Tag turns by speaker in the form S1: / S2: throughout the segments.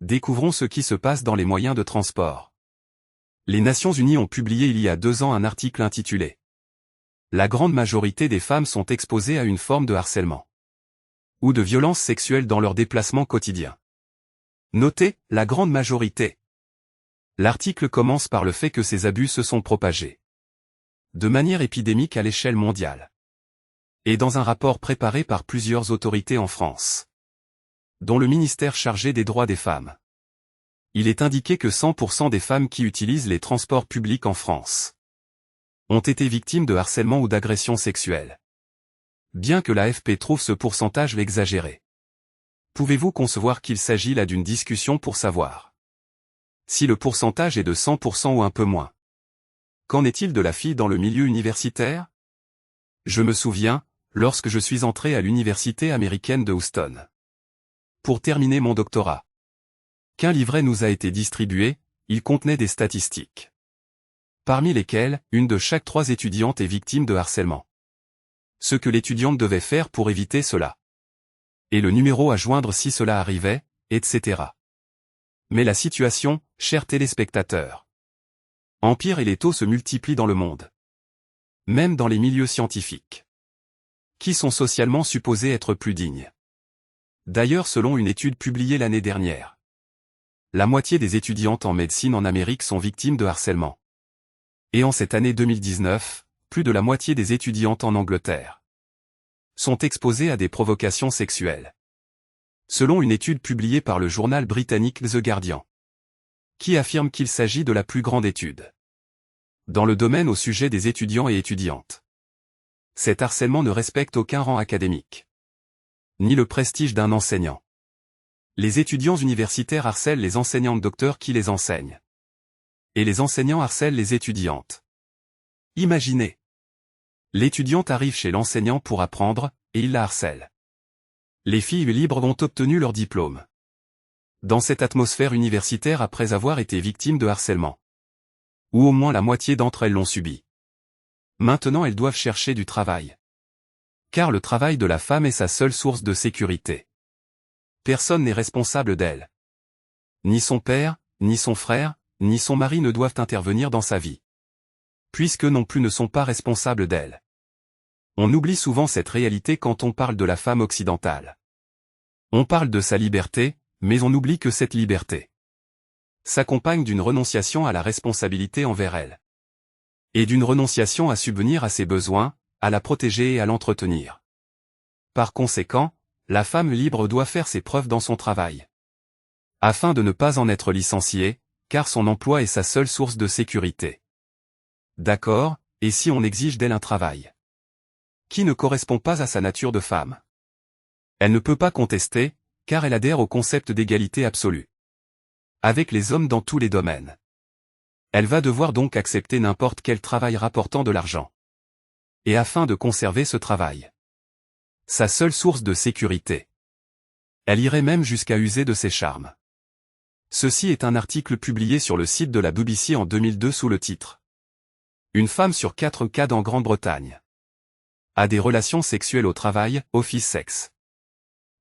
S1: Découvrons ce qui se passe dans les moyens de transport. Les Nations Unies ont publié il y a 2 ans un article intitulé « La grande majorité des femmes sont exposées à une forme de harcèlement ou de violence sexuelle dans leurs déplacements quotidiens ». Notez, la grande majorité. L'article commence par le fait que ces abus se sont propagés de manière épidémique à l'échelle mondiale. Et dans un rapport préparé par plusieurs autorités en France, dont le ministère chargé des droits des femmes, il est indiqué que 100% des femmes qui utilisent les transports publics en France ont été victimes de harcèlement ou d'agression sexuelle. Bien que l'AFP trouve ce pourcentage exagéré. Pouvez-vous concevoir qu'il s'agit là d'une discussion pour savoir si le pourcentage est de 100% ou un peu moins? Qu'en est-il de la fille dans le milieu universitaire? Je me souviens, lorsque je suis entré à l'université américaine de Houston pour terminer mon doctorat, qu'un livret nous a été distribué, il contenait des statistiques, parmi lesquelles, une de chaque 3 étudiantes est victime de harcèlement. Ce que l'étudiante devait faire pour éviter cela. Et le numéro à joindre si cela arrivait, etc. Mais la situation, chers téléspectateurs, empire et les taux se multiplient dans le monde. Même dans les milieux scientifiques, qui sont socialement supposés être plus dignes. D'ailleurs, selon une étude publiée l'année dernière, la moitié des étudiantes en médecine en Amérique sont victimes de harcèlement. Et en cette année 2019, plus de la moitié des étudiantes en Angleterre sont exposées à des provocations sexuelles. Selon une étude publiée par le journal britannique The Guardian, qui affirme qu'il s'agit de la plus grande étude dans le domaine au sujet des étudiants et étudiantes. Cet harcèlement ne respecte aucun rang académique, ni le prestige d'un enseignant. Les étudiants universitaires harcèlent les enseignantes docteurs qui les enseignent. Et les enseignants harcèlent les étudiantes. Imaginez. L'étudiante arrive chez l'enseignant pour apprendre, et il la harcèle. Les filles libres ont obtenu leur diplôme dans cette atmosphère universitaire après avoir été victimes de harcèlement. Ou au moins la moitié d'entre elles l'ont subi. Maintenant elles doivent chercher du travail. Car le travail de la femme est sa seule source de sécurité. Personne n'est responsable d'elle. Ni son père, ni son frère, ni son mari ne doivent intervenir dans sa vie. Puisque non plus ne sont pas responsables d'elle. On oublie souvent cette réalité quand on parle de la femme occidentale. On parle de sa liberté, mais on oublie que cette liberté s'accompagne d'une renonciation à la responsabilité envers elle. Et d'une renonciation à subvenir à ses besoins, à la protéger et à l'entretenir. Par conséquent, la femme libre doit faire ses preuves dans son travail. Afin de ne pas en être licenciée, car son emploi est sa seule source de sécurité. D'accord, et si on exige d'elle un travail qui ne correspond pas à sa nature de femme? Elle ne peut pas contester, car elle adhère au concept d'égalité absolue avec les hommes dans tous les domaines. Elle va devoir donc accepter n'importe quel travail rapportant de l'argent. Et afin de conserver ce travail, sa seule source de sécurité, elle irait même jusqu'à user de ses charmes. Ceci est un article publié sur le site de la BBC en 2002 sous le titre « Une femme sur 4 cas en Grande-Bretagne a des relations sexuelles au travail, office sex ».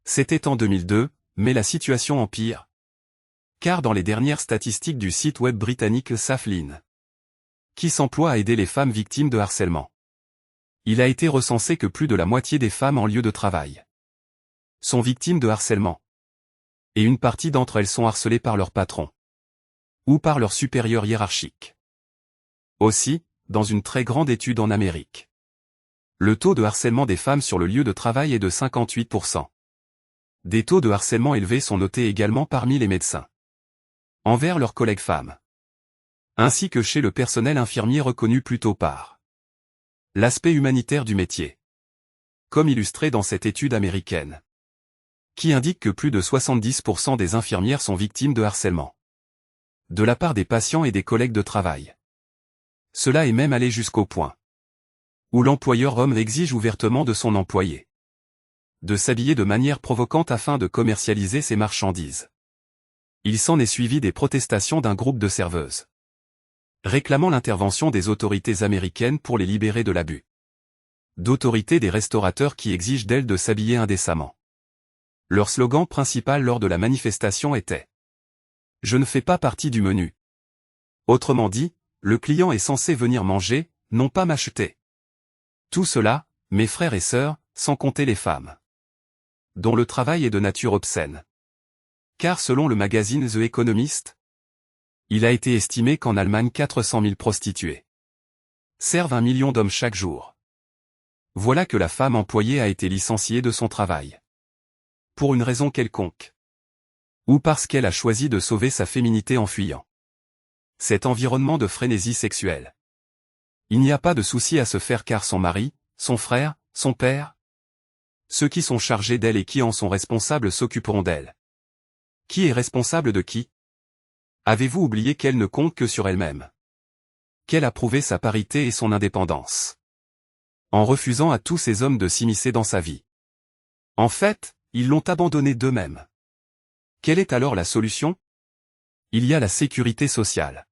S1: C'était en 2002, mais la situation empire. Car dans les dernières statistiques du site web britannique Saflin, qui s'emploie à aider les femmes victimes de harcèlement, il a été recensé que plus de la moitié des femmes en lieu de travail sont victimes de harcèlement. Et une partie d'entre elles sont harcelées par leur patron ou par leur supérieur hiérarchique. Aussi, dans une très grande étude en Amérique, le taux de harcèlement des femmes sur le lieu de travail est de 58%. Des taux de harcèlement élevés sont notés également parmi les médecins envers leurs collègues femmes, ainsi que chez le personnel infirmier reconnu plus tôt par l'aspect humanitaire du métier, comme illustré dans cette étude américaine, qui indique que plus de 70% des infirmières sont victimes de harcèlement de la part des patients et des collègues de travail. Cela est même allé jusqu'au point où l'employeur homme exige ouvertement de son employé de s'habiller de manière provocante afin de commercialiser ses marchandises. Il s'en est suivi des protestations d'un groupe de serveuses réclamant l'intervention des autorités américaines pour les libérer de l'abus d'autorité des restaurateurs qui exigent d'elles de s'habiller indécemment. Leur slogan principal lors de la manifestation était Je ne fais pas partie du menu. Autrement dit, le client est censé venir manger, non pas m'acheter. Tout cela, mes frères et sœurs, sans compter les femmes, dont le travail est de nature obscène. Car selon le magazine The Economist, il a été estimé qu'en Allemagne 400 000 prostituées servent 1 million d'hommes chaque jour. Voilà que la femme employée a été licenciée de son travail. Pour une raison quelconque. Ou parce qu'elle a choisi de sauver sa féminité en fuyant cet environnement de frénésie sexuelle. Il n'y a pas de souci à se faire car son mari, son frère, son père, ceux qui sont chargés d'elle et qui en sont responsables s'occuperont d'elle. Qui est responsable de qui? Avez-vous oublié qu'elle ne compte que sur elle-même? Qu'elle a prouvé sa parité et son indépendance en refusant à tous ces hommes de s'immiscer dans sa vie. En fait, ils l'ont abandonnée d'eux-mêmes. Quelle est alors la solution? Il y a la sécurité sociale.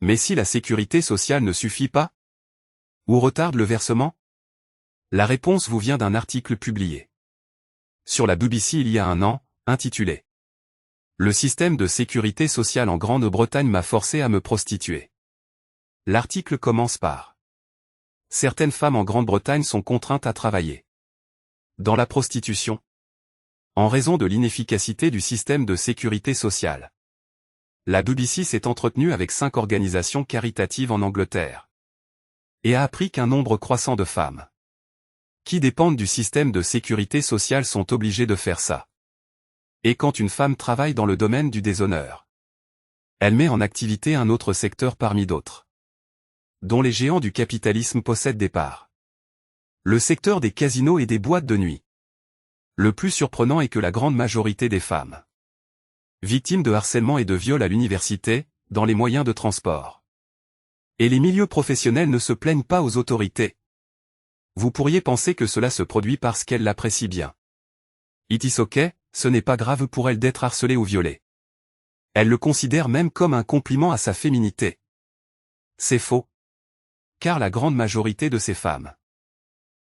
S1: Mais si la sécurité sociale ne suffit pas? Ou retarde le versement? La réponse vous vient d'un article publié sur la BBC il y a un an, intitulé « Le système de sécurité sociale en Grande-Bretagne m'a forcé à me prostituer ». L'article commence par « Certaines femmes en Grande-Bretagne sont contraintes à travailler dans la prostitution en raison de l'inefficacité du système de sécurité sociale ». La BBC s'est entretenue avec 5 organisations caritatives en Angleterre et a appris qu'un nombre croissant de femmes qui dépendent du système de sécurité sociale sont obligées de faire ça. Et quand une femme travaille dans le domaine du déshonneur, elle met en activité un autre secteur parmi d'autres, dont les géants du capitalisme possèdent des parts. Le secteur des casinos et des boîtes de nuit. Le plus surprenant est que la grande majorité des femmes victimes de harcèlement et de viol à l'université, dans les moyens de transport et les milieux professionnels ne se plaignent pas aux autorités. Vous pourriez penser que cela se produit parce qu'elles l'apprécient bien. It is okay, ce n'est pas grave pour elle d'être harcelée ou violée. Elle le considère même comme un compliment à sa féminité. C'est faux. Car la grande majorité de ces femmes,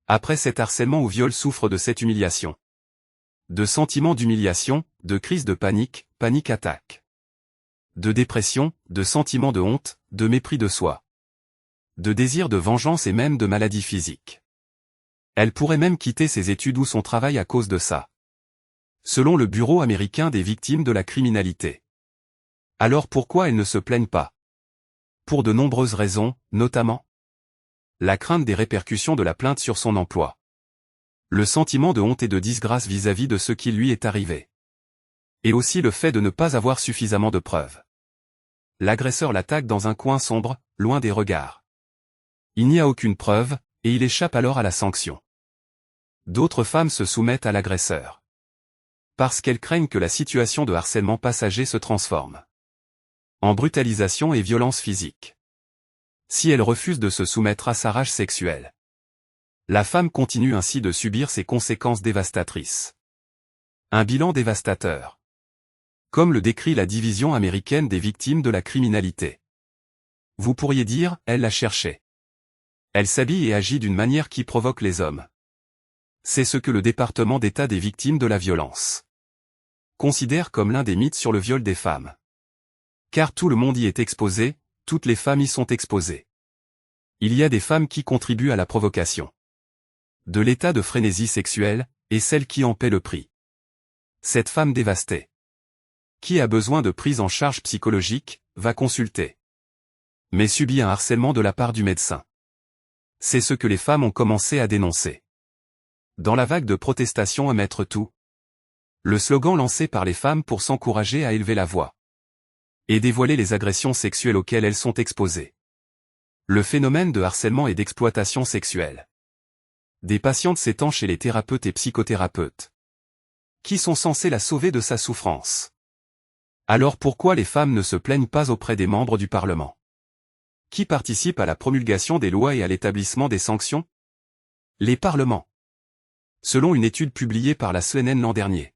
S1: après cet harcèlement ou viol, souffrent de cette humiliation. De sentiments d'humiliation, de crises de panique, panic attack. De dépression, de sentiments de honte, de mépris de soi. De désir de vengeance et même de maladies physiques. Elle pourrait même quitter ses études ou son travail à cause de ça. Selon le Bureau américain des victimes de la criminalité. Alors pourquoi elles ne se plaignent pas? Pour de nombreuses raisons, notamment la crainte des répercussions de la plainte sur son emploi. Le sentiment de honte et de disgrâce vis-à-vis de ce qui lui est arrivé. Et aussi le fait de ne pas avoir suffisamment de preuves. L'agresseur l'attaque dans un coin sombre, loin des regards. Il n'y a aucune preuve, et il échappe alors à la sanction. D'autres femmes se soumettent à l'agresseur. Parce qu'elles craignent que la situation de harcèlement passager se transforme en brutalisation et violence physique. Si elle refuse de se soumettre à sa rage sexuelle, la femme continue ainsi de subir ses conséquences dévastatrices. Un bilan dévastateur. Comme le décrit la division américaine des victimes de la criminalité. Vous pourriez dire, elle l'a cherché. Elle s'habille et agit d'une manière qui provoque les hommes. C'est ce que le département d'État des victimes de la violence considère comme l'un des mythes sur le viol des femmes. Car tout le monde y est exposé, toutes les femmes y sont exposées. Il y a des femmes qui contribuent à la provocation de l'état de frénésie sexuelle, et celles qui en paient le prix. Cette femme dévastée, qui a besoin de prise en charge psychologique, va consulter. Mais subit un harcèlement de la part du médecin. C'est ce que les femmes ont commencé à dénoncer. Dans la vague de protestations à mettre tout, le slogan lancé par les femmes pour s'encourager à élever la voix et dévoiler les agressions sexuelles auxquelles elles sont exposées. Le phénomène de harcèlement et d'exploitation sexuelle des patientes s'étend chez les thérapeutes et psychothérapeutes, qui sont censés la sauver de sa souffrance. Alors pourquoi les femmes ne se plaignent pas auprès des membres du Parlement, qui participent à la promulgation des lois et à l'établissement des sanctions? Les parlements. Selon une étude publiée par la CNN l'an dernier,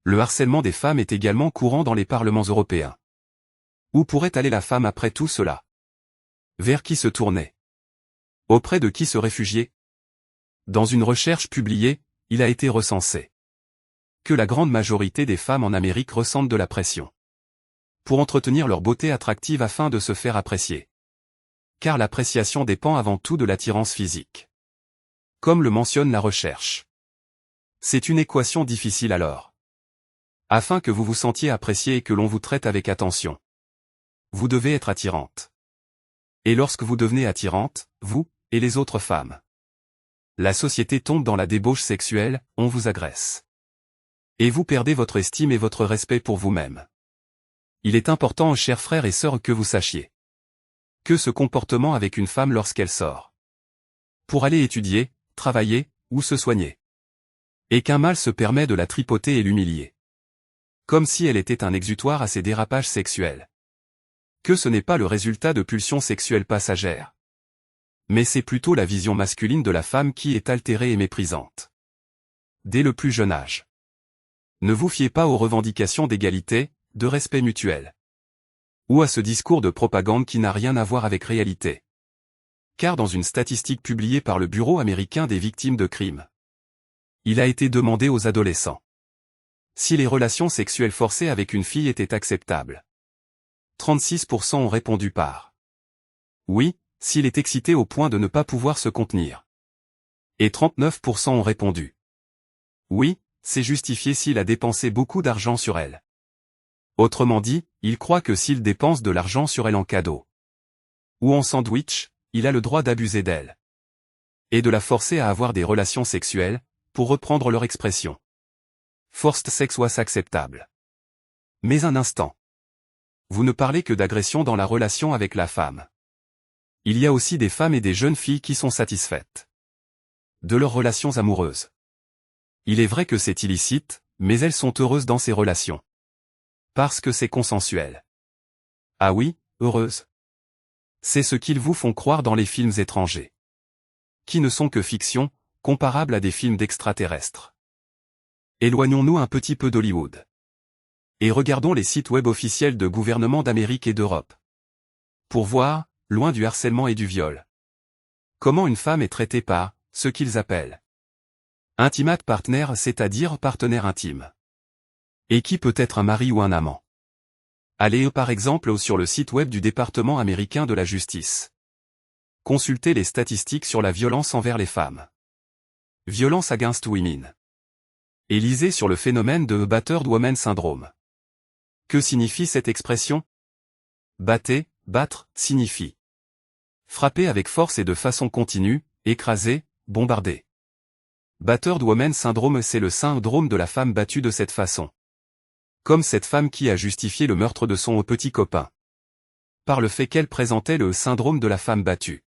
S1: le harcèlement des femmes est également courant dans les parlements européens. Où pourrait aller la femme après tout cela? Vers qui se tourner? Auprès de qui se réfugier? Dans une recherche publiée, il a été recensé que la grande majorité des femmes en Amérique ressentent de la pression pour entretenir leur beauté attractive afin de se faire apprécier. Car l'appréciation dépend avant tout de l'attirance physique. Comme le mentionne la recherche. C'est une équation difficile alors. Afin que vous vous sentiez apprécié et que l'on vous traite avec attention, vous devez être attirante. Et lorsque vous devenez attirante, vous, et les autres femmes, la société tombe dans la débauche sexuelle, on vous agresse. Et vous perdez votre estime et votre respect pour vous-même. Il est important, chers frères et sœurs, que vous sachiez que ce comportement avec une femme lorsqu'elle sort pour aller étudier, travailler, ou se soigner, et qu'un mâle se permet de la tripoter et l'humilier, comme si elle était un exutoire à ses dérapages sexuels. Que ce n'est pas le résultat de pulsions sexuelles passagères. Mais c'est plutôt la vision masculine de la femme qui est altérée et méprisante. Dès le plus jeune âge. Ne vous fiez pas aux revendications d'égalité, de respect mutuel. Ou à ce discours de propagande qui n'a rien à voir avec réalité. Car dans une statistique publiée par le Bureau américain des victimes de crimes, il a été demandé aux adolescents si les relations sexuelles forcées avec une fille étaient acceptables. 36% ont répondu par oui, s'il est excité au point de ne pas pouvoir se contenir. Et 39% ont répondu oui, c'est justifié s'il a dépensé beaucoup d'argent sur elle. Autrement dit, il croit que s'il dépense de l'argent sur elle en cadeau ou en sandwich, il a le droit d'abuser d'elle et de la forcer à avoir des relations sexuelles, pour reprendre leur expression. Forced sex was acceptable. Mais un instant. Vous ne parlez que d'agression dans la relation avec la femme. Il y a aussi des femmes et des jeunes filles qui sont satisfaites de leurs relations amoureuses. Il est vrai que c'est illicite, mais elles sont heureuses dans ces relations. Parce que c'est consensuel. Ah oui, heureuses. C'est ce qu'ils vous font croire dans les films étrangers. Qui ne sont que fiction, comparables à des films d'extraterrestres. Éloignons-nous un petit peu d'Hollywood. Et regardons les sites web officiels de gouvernements d'Amérique et d'Europe. Pour voir, loin du harcèlement et du viol, comment une femme est traitée par ce qu'ils appellent intimate partner, c'est-à-dire partenaire intime. Et qui peut être un mari ou un amant. Allez par exemple sur le site web du département américain de la justice. Consultez les statistiques sur la violence envers les femmes. Violence against women. Et lisez sur le phénomène de battered woman syndrome. Que signifie cette expression? Batter, battre, signifie frapper avec force et de façon continue, écraser, bombarder. Battered woman syndrome, c'est le syndrome de la femme battue de cette façon. Comme cette femme qui a justifié le meurtre de son petit copain. Par le fait qu'elle présentait le syndrome de la femme battue.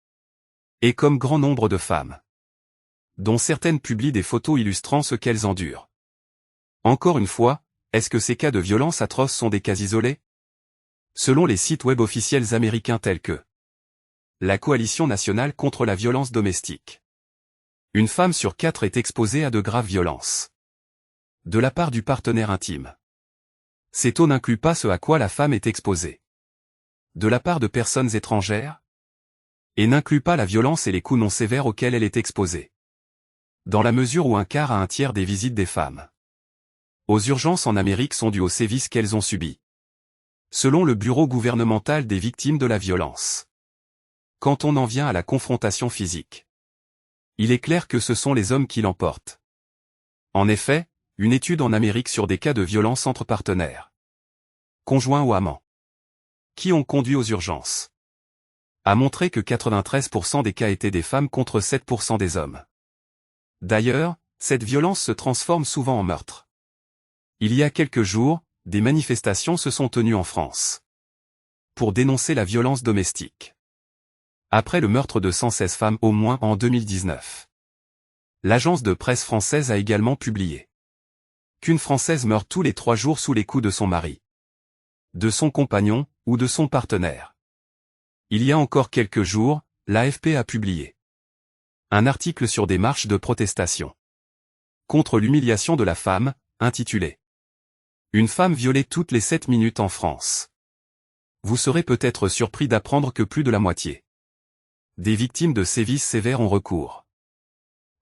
S1: Et comme grand nombre de femmes, dont certaines publient des photos illustrant ce qu'elles endurent. Encore une fois, est-ce que ces cas de violence atroce sont des cas isolés? Selon les sites web officiels américains tels que la Coalition nationale contre la violence domestique, une femme sur 4 est exposée à de graves violences de la part du partenaire intime. Ces taux n'incluent pas ce à quoi la femme est exposée de la part de personnes étrangères, et n'incluent pas la violence et les coups non sévères auxquels elle est exposée. Dans la mesure où un quart à un tiers des visites des femmes aux urgences en Amérique sont dues aux sévices qu'elles ont subis. Selon le Bureau gouvernemental des victimes de la violence. Quand on en vient à la confrontation physique, il est clair que ce sont les hommes qui l'emportent. En effet, une étude en Amérique sur des cas de violence entre partenaires, conjoints ou amants, qui ont conduit aux urgences, a montré que 93% des cas étaient des femmes contre 7% des hommes. D'ailleurs, cette violence se transforme souvent en meurtre. Il y a quelques jours, des manifestations se sont tenues en France pour dénoncer la violence domestique. Après le meurtre de 116 femmes au moins en 2019. L'agence de presse française a également publié qu'une Française meurt tous les 3 jours sous les coups de son mari, de son compagnon, ou de son partenaire. Il y a encore quelques jours, l'AFP a publié un article sur des marches de protestation contre l'humiliation de la femme, intitulé « Une femme violée toutes les 7 minutes en France ». Vous serez peut-être surpris d'apprendre que plus de la moitié des victimes de sévices sévères ont recours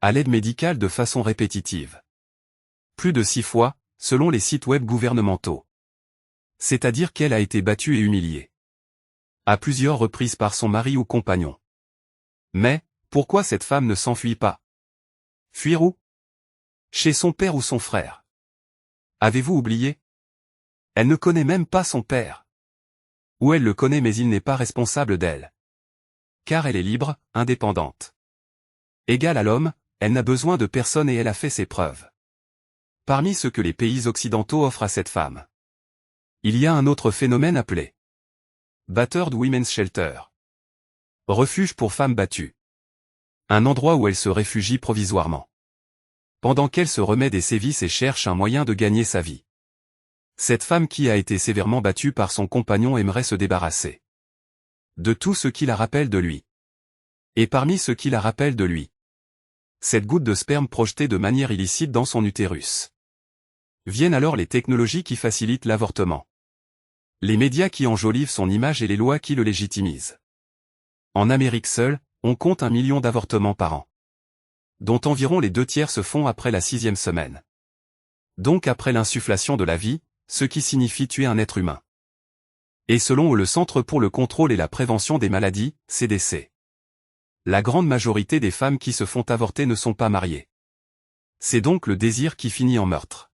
S1: à l'aide médicale de façon répétitive. Plus de 6 fois, selon les sites web gouvernementaux. C'est-à-dire qu'elle a été battue et humiliée. À plusieurs reprises par son mari ou compagnon. Mais, pourquoi cette femme ne s'enfuit pas? Fuir où? Chez son père ou son frère? Avez-vous oublié? Elle ne connaît même pas son père. Ou elle le connaît mais il n'est pas responsable d'elle. Car elle est libre, indépendante. Égale à l'homme, elle n'a besoin de personne et elle a fait ses preuves. Parmi ce que les pays occidentaux offrent à cette femme, il y a un autre phénomène appelé Battered Women's Shelter. Refuge pour femmes battues. Un endroit où elle se réfugie provisoirement. Pendant qu'elle se remet des sévices et cherche un moyen de gagner sa vie. Cette femme qui a été sévèrement battue par son compagnon aimerait se débarrasser de tout ce qui la rappelle de lui. Et parmi ce qui la rappelle de lui, cette goutte de sperme projetée de manière illicite dans son utérus. Viennent alors les technologies qui facilitent l'avortement. Les médias qui enjolivent son image et les lois qui le légitimisent. En Amérique seule, on compte 1 million d'avortements par an. Dont environ les 2/3 se font après la 6e semaine. Donc après l'insufflation de la vie, ce qui signifie tuer un être humain. Et selon le Centre pour le contrôle et la prévention des maladies, CDC. La grande majorité des femmes qui se font avorter ne sont pas mariées. C'est donc le désir qui finit en meurtre.